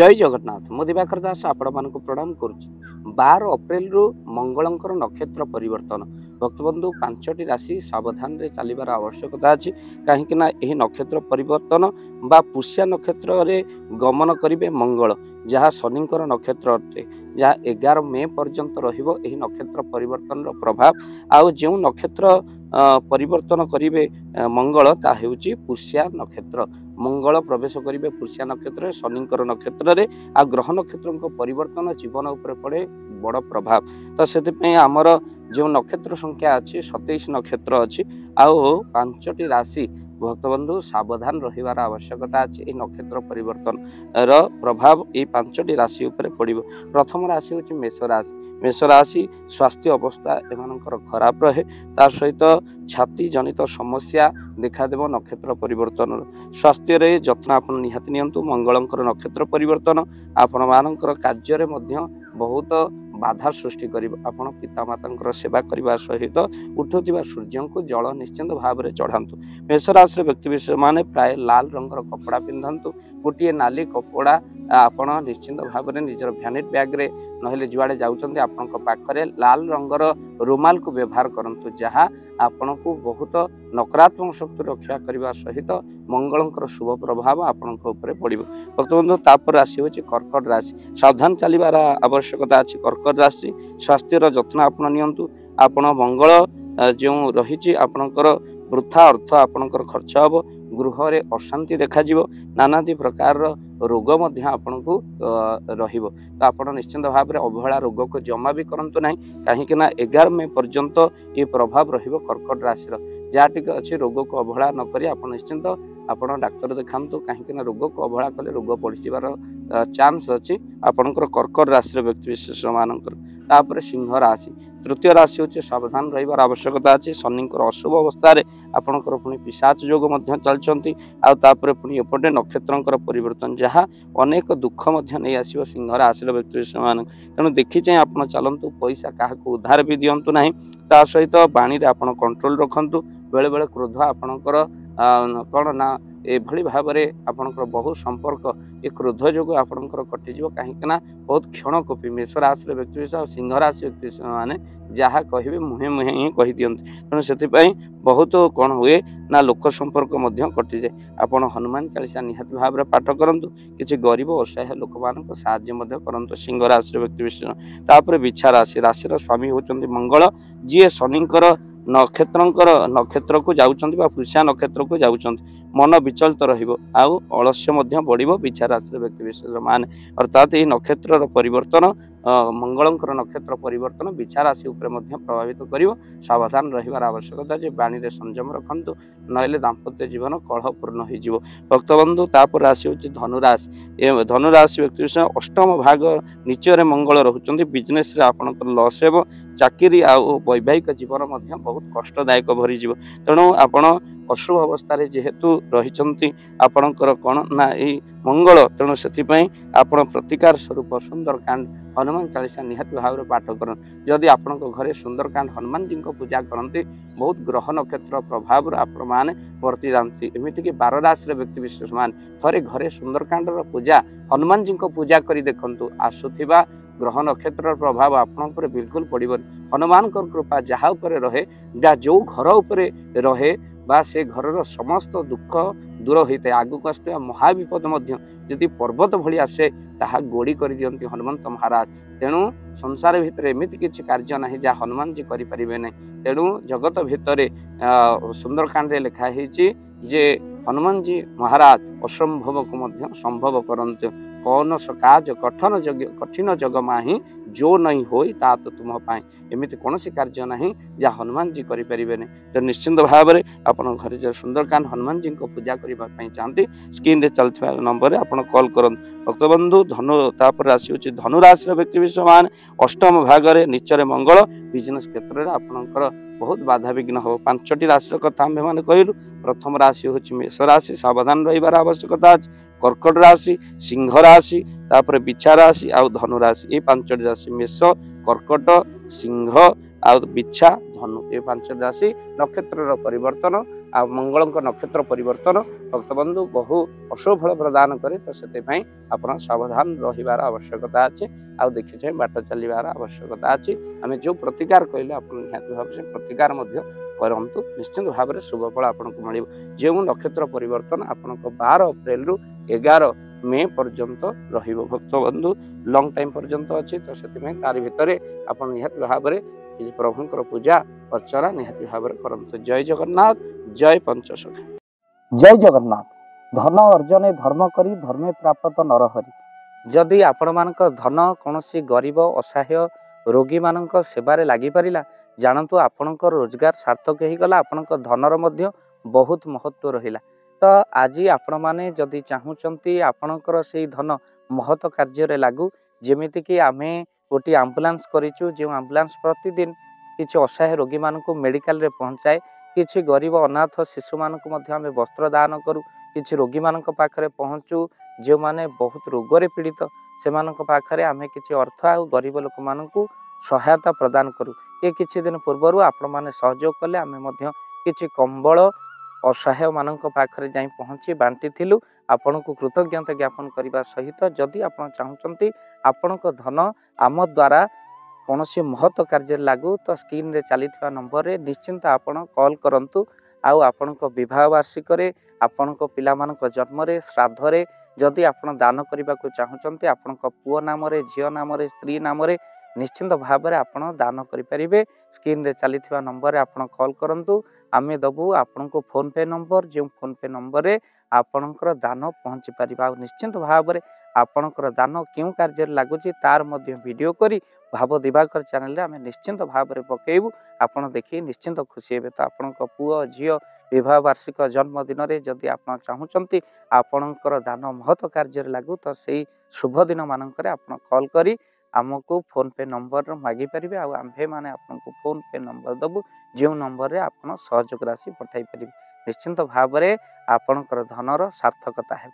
जय जगन्नाथ मो दिवाकर दास आपण मानक प्रणाम करुच्ची 12 अप्रैल रु मंगलंकर नक्षत्र परिवर्तन भक्तबंधु 5टी राशि सावधान रे चलिबार आवश्यकता अछि कहीं ना यही नक्षत्र परिवर्तन बा पुष्या नक्षत्र रे गमन करिवे मंगल जहाँ शनिंकर नक्षत्र अटे जहाँ 11 मे पर्यंत रहिबो एही नक्षत्र परिवर्तन रो प्रभाव आउ जो नक्षत्र परिवर्तन करिवे मंगल ता हेउची पुष्या नक्षत्र मंगल प्रवेश करिवे पुष्या नक्षत्र शनिंकर नक्षत्र रे आ ग्रह नक्षत्र परिवर्तन जीवन उपर पड़े बड़ प्रभाव तो से आमर जो नक्षत्र संख्या अच्छी 27 नक्षत्र अच्छी आउ 5टी राशि भक्तबंधु सावधान रहिबार आवश्यकता अच्छी नक्षत्र परिवर्तन र प्रभाव ये 5टी राशि उपर पड़िबो। प्रथम राशि होची मेष राशि स्वास्थ्य अवस्था एमानकर खराब रहे तार सहित छाती जनित समस्या देखादेव नक्षत्र परिवर्तन स्वास्थ्य रे जत्न आपण निहाती नियंतु मंगलंकर नक्षत्र परिवर्तन आपण मानकर कार्य रे मध्य बहुत बाधा सृष्टि करिबो आपण पिता मातांकर सेवा करबा सहित उठुथिबा सूर्य को जल निश्चिंत भाव में चढ़ातु। मेष राशि व्यक्ति विशेष माने प्राय लाल रंगर कपड़ा पिंधंतु गोटे नाली कपड़ा आपण निश्चिंत भाव में निजर भ्यानिट बैग रे नहले जुआड़े जाउचंती आपनक पाखरे लाल रंगर रुमाल को व्यवहार करंतु जहाँ आपण को बहुत नकारात्मक शक्ति रक्षा करने सहित मंगलंकर शुभ प्रभाव आपण ऊपर पड़ो। भक्तबंधु तापर राशि होची कर्कट राशि सावधान चलिबार आवश्यकता अच्छी कर्कट राशि स्वास्थ्यर जत्न आपण नियंतु आपण मंगल जो रही आपणकर वृथा अर्थ आपणकर खर्च हम गृह रे अशांति देखा नानादी प्रकार रोग मध्य आपण को रहिबो तो आपण निश्चिंत भाव में अवहेला रोग को जमा भी करंतु नहीं कहीं 11 मे पर्यंत ये प्रभाव रहिबो कर्कट राशि जहाँ टिक अच्छी रोग को अवहेला न करी आपण निश्चिंत आपण डाक्तर देखांतु कहीं रोग को अवहेला कले रोग बढ़िबार चांस अच्छी आपणकर कर्कट राशि व्यक्ति विशेष मानकर। तापर सिंह राशि तृतीय राशि होची सावधान रहिबार आवश्यकता अच्छी शनिंकर अशुभ अवस्था रे आपणकर पुणी पिशाच जोग मध्य चलचंती आ तापर पुणी एपटे नक्षत्रंकर परिवर्तन जहाँ अनेक दुख मध्य नहीं आसीबो सिंह राशि व्यक्ति विशेष मान तेणु देखी चाहे आपण चलंतु पैसा काहाको उधार भी दियंतु नहीं ता सहित बाणी रे आपण कंट्रोल रखंतु बेले बेले क्रोध आपणकर कौन ना एभली भाव में आपणकर बहु संपर्क ये क्रोध जोग आपणकर कटिज कहीं बहुत क्षणकोपी मेष राशि व्यक्ति विशेष सिंह राशि व्यक्ति मैंने जहाँ कहे मुहे मुहे ही कही दियंती तेणु से बहुत कौन हुए ना लोक संपर्क कटि जाए आपण हनुमान चालीसा निहाती भाव में पाठ करंतु किसी गरीब असहाय लोक मान साहाय्य करंतु सिंह राशि व्यक्ति विशेष। तापर बिछा राशि राशि स्वामी होचंती मंगल जी शनिंकर नक्षत्र को जाउचंती बा पुष्या नक्षत्र को जाउचंती मन विचलित रहिबो आउ अलस्य मध्य बढ़िबो बिछा राशि व्यक्ति विशेष मान अर्थात ये नक्षत्र परिवर्तन मंगलंकर नक्षत्र परिवर्तन बिछा राशि उपर मध्य प्रभावित करिवो सावधान रहिबार आवश्यकता जे बाणी रे संयम रखंतु नहले दाम्पत्य जीवन कलहपूर्ण हो जिवो। भक्तबंधु तापर राशि होची धनुराशि व्यक्ति विशेष अष्टम भाग नीचरे मंगल रहुचंती बिजनेस रे आपनकर लॉस हेबो चाकरी आ वैवाहिक जीवन मध्य बहुत कष्टदायक भरी जीवो तेणु आपण अशुभ अवस्था जेहेतु रही आपणकर कौन ना यही मंगल तेणु से आपण प्रतिकार स्वरूप सुंदरकांड हनुमान चालीसा निहाती भाव में पाठ कर जदि आपण घरे सुंदरकांड हनुमान जी को पूजा करती बहुत ग्रह नक्षत्र प्रभाव आपण मैंने वर्ती जाती एमती कि 12 राशि व्यक्ति विशेष मान थे घरे सुंदरकांड पूजा हनुमान जी को पूजा कर देखु आसुवा ग्रह नक्षत्र प्रभाव आपण बिल्कुल पड़ोनी हनुमान कृपा जहाँ रहे जो घर उपर रहे बा से घर समस्त दुख दूर होता है आगक आसुवा महाविपद जदि पर्वत भली आसे ताहा गोड़ी कर दियंती हनुमंत महाराज तेणु संसार भितर एमती किसी कार्य ना जहाँ हनुमान जी करें ना तेणु जगत भितर सुंदरकांड लिखाही जे हनुमान जी महाराज असंभव को संभव करते कौन सकाज कठिन जग माही जो नहीं हो ता तो तुम पाए एमती कौन कार्य ना जहाँ हनुमान जी करें तो निश्चिंत भाव में आपन घर जो सुंदरकांड हनुमान जी को पूजा करने चाहती स्क्रीन रे चलता नंबर आप कॉल करन। भक्तबंधु तापर राशि होची धनुराशि व्यक्ति विशेष मान अष्टम भाग में नीचरे मंगल बिजनेस क्षेत्र में आपणकर बहुत बाधा विघ्न हम 5टी राशि कथा आम मैंने कहलु। प्रथम राशि होची मेष राशि सावधान रहिबार आवश्यकता अछि कर्कट राशि सिंह राशि तापर बिछा राशि आ धनु राशि ये 5टी राशि मेष कर्कट सिंह आ बिछा धनु ये 5टी राशि नक्षत्र परिवर्तन आ मंगल नक्षत्र परिवर्तन भक्त बंधु बहु अशुभ फल प्रदान करे तो से आप सावधान रही आवश्यकता अच्छे आ देखी चाहे बाट चलार आवश्यकता अच्छी आम जो प्रतिकार कहले आप निहत भाव से प्रतिकार करंतु निश्चित भाव में शुभ फल आपको मिल जो नक्षत्र परिवर्तन आपण 12 अप्रैल रु 11 मे पर्यंत रहिबो भक्त बंधु लंग टाइम पर्यंत अच्छी तो से तार भितर आप निहत भाव में प्रभुंर पूजा अर्चना निहत भाव में करंतु। जय जगन्नाथ, जय पंचसखा। जय जगन्नाथ। धन अर्जने धर्म करी धर्मे प्राप्त नरहरि। जदि आपण मानक धन कौन गरीब असहाय रोगी मानक सेवारे लगी पारिला जानतु आपणकर रोजगार सार्थक हो गला आपणक धनर मध्य बहुत महत्व रहिला। तो आज आपण माने जदि चाहूचंती आपणकर से धन महत कार्य लागू जेमिति कि आमे गोटे आम्बुलांस करिचु जो आम्बुलांस प्रतिदिन किछि असहाय रोगी मानक मेडिकल रे पहुंचाए किछि गरीब अनाथ शिशु मानक मध्य आमे वस्त्र दान करू किछि रोगी मानक पाखरे पहुंचू जो माने बहुत रोगरे पीड़ित से मानक पाखरे आमे किछि अर्थ आ गरीब लोक मानकू सहायता प्रदान करू। ये किछि दिन पूर्व आपण माने सहयोग कले आमे मध्य किछि कंबल असहाय मानक पाखरे जाई पहुंची बांटी थिलु आपण को कृतज्ञता ज्ञापन करने सहित जदि आप चाहूँगी आपण धन आम द्वारा कौन महत्व कार्य लागू तो स्क्रीन रे चली नंबर रे निश्चिंत आपण कॉल करंतु आपण विवाह वार्षिक आपण पिला जन्म श्राद्ध रे जदि आपण दान करने को चाहूँगी आपण पुओ नाम झील नाम स्त्री नाम निश्चिंत भाव में आपण दान करें स्क्रीन रे चली नंबर आपण कॉल करंतु आमे दबु आपण को फोन पे नंबर जो फोन पे नंबर रे आपणकर दान पहुँची पार निश्चिंत भाव में आपणकर दान क्यों कार्य लगुच तार मध्य वीडियो करी भाव दिवाकर चैनल रे आमे निश्चिंत भाव में पकेबू आपण देखी निश्चिंत खुशी हे। तो आपण पुओ झील विवाह वार्षिक जन्मदिन में जदि आप चाहूँगी आपणकर दान महत्व कार्य लागू तो से शुभ दिन मानक आप कॉल करी आमको फोन पे नंबर मागी पारे आम्भे माने आपको फोन पे नंबर दबु जो नंबर रे आप सहयोग राशि पठाई पारे निश्चिंत भाव में आपणकर धनर सार्थकता है।